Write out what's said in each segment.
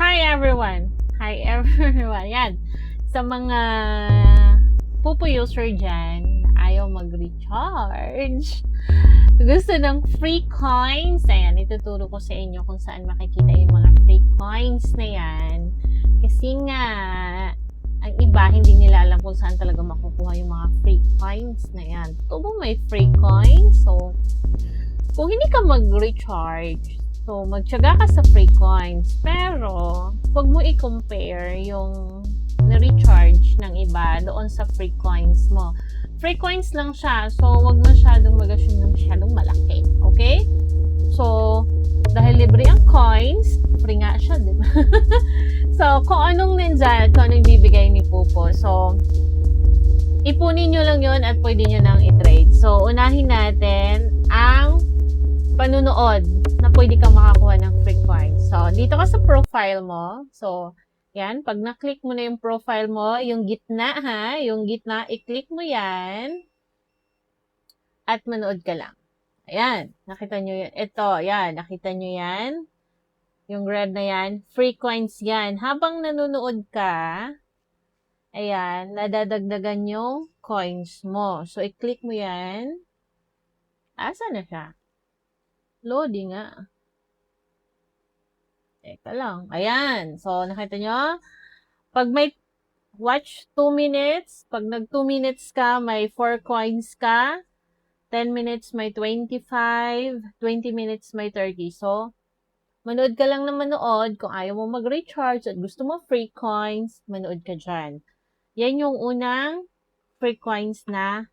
Hi everyone! Hi everyone! Yan. Sa mga pupo user dyan, ayaw mag-recharge. Gusto ng free coins. Ayan, ituturo ko sa inyo kung saan makikita yung mga free coins na yan. Kasi nga, ang iba, hindi nila alam kung saan talaga makukuha yung mga free coins na yan. Tubo may free coins. So, kung hindi ka mag-recharge, so, magtyaga ka sa free coins. Pero, huwag mo i-compare yung na-recharge ng iba doon sa free coins mo. Free coins lang siya. So, huwag masyadong mag-assume na masyadong malaki. Okay? So, dahil libre ang coins, free nga siya, di ba? So, kung anong nandyan, kung anong bibigay ni Pupo. So, ipunin nyo lang yon at pwede nyo nang i-trade. So, unahin natin ang panunood na pwede kang makakuha ng free coins. So, dito ka sa profile mo. So, yan. Pag na-click mo na yung profile mo, yung gitna ha, yung gitna, i-click mo yan at manood ka lang. Ayan. Nakita nyo yan. Ito, yan. Nakita nyo yan. Yung red na yan. Free coins yan. Habang nanonood ka, ayan, nadadagdagan yung coins mo. So, i-click mo yan. Asa na siya? Loading nga. Teka lang. Ayan. So, nakita nyo? Pag may watch 2 minutes, pag nag 2 minutes ka, may 4 coins ka. 10 minutes, may 25. 20 minutes, may 30. So, manood ka lang na manood. Kung ayaw mo mag-recharge at gusto mo free coins, manood ka dyan. Yan yung unang free coins na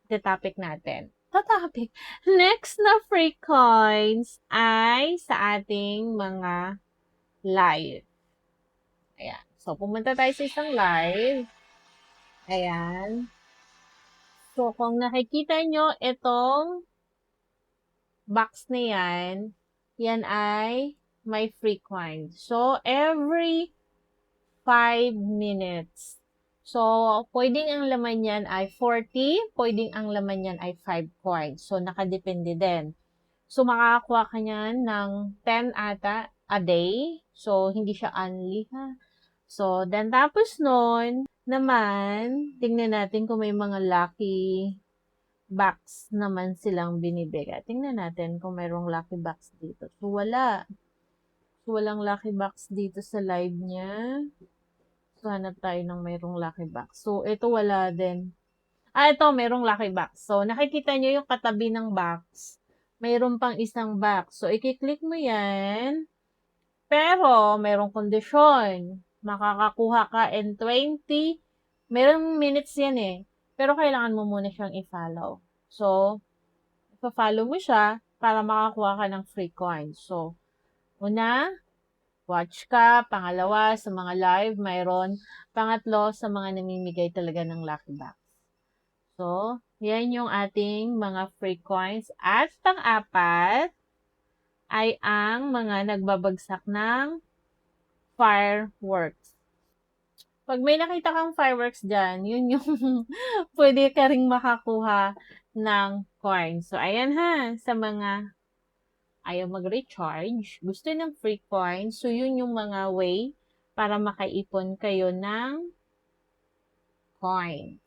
topic natin. Topic. Next na free coins ay sa ating mga live. Ayan. So, pumunta tayo sa isang live. Ayan. So, kung nakikita nyo, itong box na yan, yan ay may free coins. So, every 5 minutes. So, pwedeng ang laman yan ay 40, pwedeng ang laman yan ay 5 coins. So, nakadepende din. So, makakakuha ka niyan ng 10 ata a day. So, hindi siya only, ha? So, then tapos nun, naman, tingnan natin kung may mga lucky box naman silang binibigay. Tingnan natin kung mayroong lucky box dito. So, wala. So, walang lucky box dito sa live niya. So, hanap tayo ng mayroong lucky box. So, ito wala din. Ito, mayroong lucky box. So, nakikita nyo yung katabi ng box. Mayroon pang isang box. So, i-click mo yan. Pero, mayroong kondisyon. Makakakuha ka in 20. Mayroong minutes yan eh. Pero, kailangan mo muna siyang i-follow. So, i-follow mo siya para makakuha ka ng free coins. So, una, watch ka. Pangalawa, sa mga live, mayroon. Pangatlo, sa mga namimigay talaga ng lucky box. So, yan yung ating mga free coins. At pang-apat ay ang mga nagbabagsak ng fireworks. Pag may nakita kang fireworks dyan, yun yung pwede ka ring makakuha ng coins. So, ayan ha, sa mga ayaw mag-recharge, gusto ng free coins, so yun yung mga way para makaipon kayo ng coin.